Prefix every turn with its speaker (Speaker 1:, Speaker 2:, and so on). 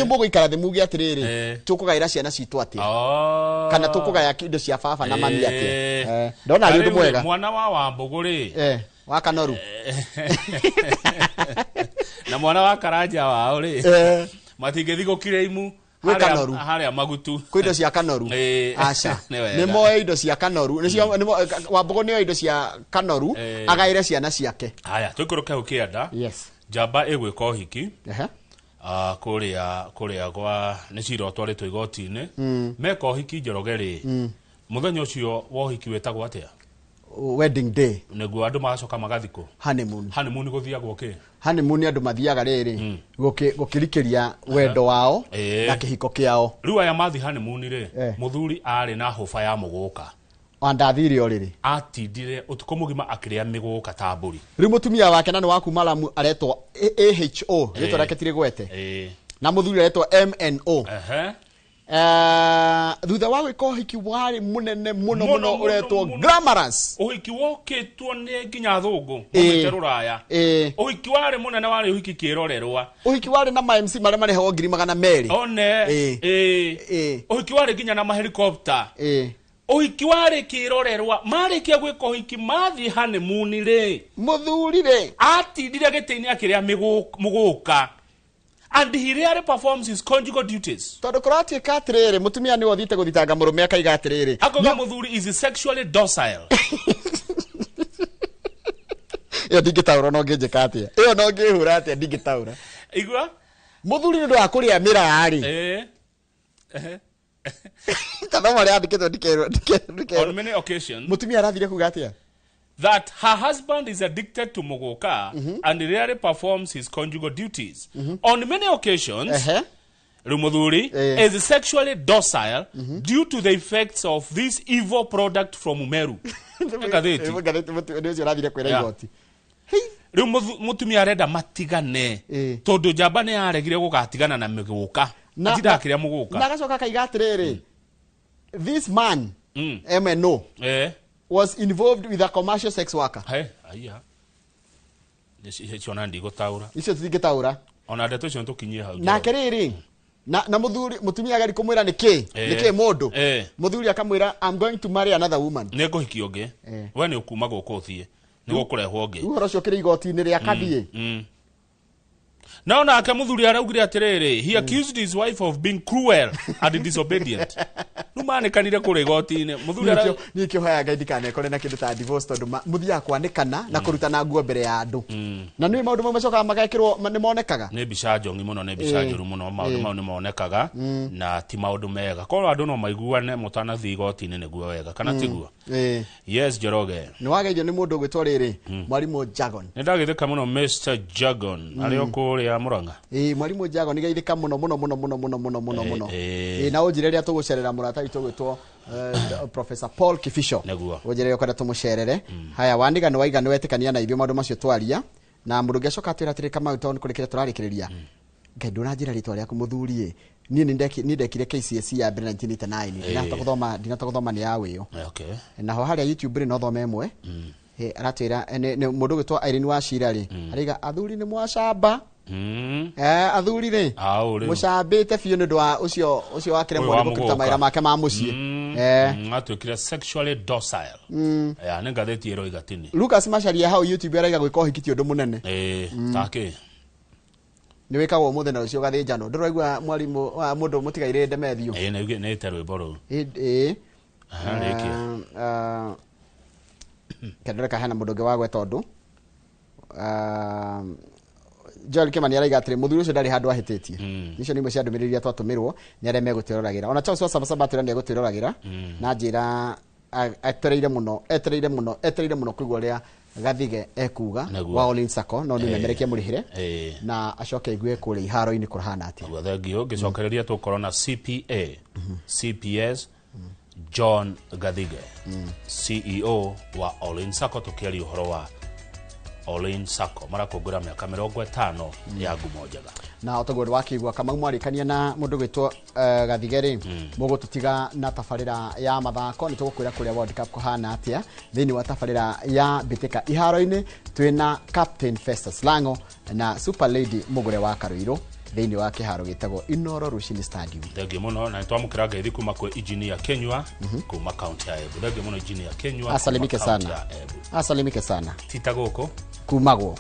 Speaker 1: inyu muguikara thi muge atiriri tukugaira ciana citu atia kana tukugaya indo cia baba na mami atia ndona ari undu mwega
Speaker 2: mwana wa Wambuguri
Speaker 1: wa Kanoru
Speaker 2: na mwana wa Karanja wao ri matingithi gukire imu haria magutu
Speaker 1: ku indo cia Kanoru aca ni moe indo cia Kanoru Wambugu ni indo cia Kanoru agaire ciana ciake
Speaker 2: haya tuikuruke ukienda
Speaker 1: yes
Speaker 2: jamba igwika uhiki kuria gwa ni cira twaritwo igoti-ini meka uhiki Njorogeri muthenya ucio wa uhiki wetagwo atia
Speaker 1: wedding day
Speaker 2: niguo andu magacoka magathiko honeymoon guthiagwo ki
Speaker 1: honeymoon andu mathiaga riri gukirikiria wendo wao na kihiko kiao
Speaker 2: riu aya mathi honeymoon ri muthuri ari na hofa ya muguka
Speaker 1: andathire oriri
Speaker 2: atindire utuko mugima akiria miguka ta mburi
Speaker 1: riu mutumia wake na ni waku Malamu aretwa AHO rito rake tire gwete na muthuri aretwa MNO thutha wa gwika uhiki wari munene muno uretwo glamorous
Speaker 2: uhiki wokitwo ni nginya thungu mumite ruraya uhiki wari munene wari uhiki kirorerwa
Speaker 1: uhiki wari na MC mare mareho 200,000
Speaker 2: one uhiki wari nginya na helicopter uhiki wari kirorerwa marikia gwika uhiki mathi honeymoon ri
Speaker 1: muthuri ri
Speaker 2: atindire gitini akiria muguka and he really performs his conjugal duties.
Speaker 1: Tondu kurati katiriri mutumia ni wothite guthitanga murume akaiga atiriri
Speaker 2: akoga muthuri is sexually docile.
Speaker 1: Iyo digitaura no ngeje atia iyo no ngihura atia digitaura
Speaker 2: igua
Speaker 1: muthuri ni ndo akuria mira ari kana mari andikitwo dikero
Speaker 2: on many occasions
Speaker 1: mutumia arathire kuga atia
Speaker 2: that her husband is addicted to muguka and rarely performs his conjugal duties. On many occasions, Muthuri is sexually docile due to the effects of this evil product from Meru. Mũtumia arenda matigane tondu njamba ni aregire gugatigana na miguka atida akiria muguka
Speaker 1: na gacoka kaiga atiriri this man MNO was involved with a commercial sex worker.
Speaker 2: Aya. Niciona ndigutaura.
Speaker 1: Icio tingitaura.
Speaker 2: Ona ndeto icio tukinyie hau.
Speaker 1: Na kiriri. Na muthuri mutumia gari kumwira niki mundu. Muthuri akamwira I'm going to marry another woman.
Speaker 2: Niguhiki ungi. We ni ukuma guku uthie. Nigo kurehwo ungi.
Speaker 1: Uhoro cio kiri igoti-ini ria kathie.
Speaker 2: Now nake muthuri araugire atiriri he accused his wife of being cruel and disobedient. Numanikanire kuri igoti-ini muthuri ara
Speaker 1: ni kihoya ngai ndikane kore na kindu ta divorce tondu muthia kwanikana na kurutana nguo mbere ya andu na ni maundu mamwe coka magekirwo ni monekaga
Speaker 2: ni bica njongi muno ni bica njuru muno maundu mau ni monekaga na ti maundu mega ko andu no maiguane mutana thi igoti-ini niguo wega kana tiguo yes Njoroge
Speaker 1: ni wageithio ni mundu gwitwo riri Mwalimu Jagon
Speaker 2: ni ndagithika muno Mr Jagon ari okuri ya Muranga
Speaker 1: Mwalimu Jagon ni geithika muno na ujire ria tugucerera murata itu gwitwo Professor Paul Kifisho ujire kwenda tumucerere haya wandiga ni waiga ni wetikania na ithio maundu macio twaria na mundu ngecoka atwira atiri kama uton kurikira turarikiriria ngai ndunajira ritwa riaku muthuri ni ndekire KCSE ya 1989 dinata kuthoma ni yawe yo na ho haria YouTube ri no thome emwe aratwira ni mundu gwitwo Irene wa Shirari ariga athuri ni mwacamba athuri ri mucambite biu ni ndwa ucio wakire mwana gukuta maira make ma mucie
Speaker 2: atwikire sexually docile ni ngatheti ero igatini
Speaker 1: Lucas Macharia hau YouTube araiga gwika uhikiti undu munene
Speaker 2: take
Speaker 1: ni wikagwo muthe na ucio gathinjano ndiraigua mwalimu wa mundu mutigaire ndemethio
Speaker 2: ni terwe boro
Speaker 1: kadreka hana mundu nge wagwe tondu Joel Kimani araiga atiri muthuri ucio ndari handu ahititie nicio nimwe cia ndumiriria twatumirwo ni aria megutiragira ona Charles Wasaba atira ni egutiragira na njira etereire muno kuigwa ria Gathige ekuga wa Olin Sako no ni memerekia murihire na acoke igue kuri iharo-ini kurahana ati
Speaker 2: thengio gicokereria tukoro na CPA CPS John Gathige CEO wa Olin Sako tukiari uhoro wa Olin Sako marakungura miaka 50 ya ngumo njega
Speaker 1: na otogori wakigwa kama mwarikania na mundu gwitwo Gathigeri mugututiga na tafarira ya mathako ni tugukwira kuria World Cup kuhana atia thini wa tafarira ya bitika iharo-ini twina Captain Festus Lango na Super Lady Mugure wa Karuiro thĩinĩ wa kĩharo gĩtagwo Inoro Rushini Stadium.
Speaker 2: Thengio mũno na twamũkĩra ngeithi kuma kwĩ engineer Kenywa kuma kaunti ya Embu. Thengio mũno engineer Kenywa.
Speaker 1: Asalimike sana. Tita gũkũ
Speaker 2: kumagwo.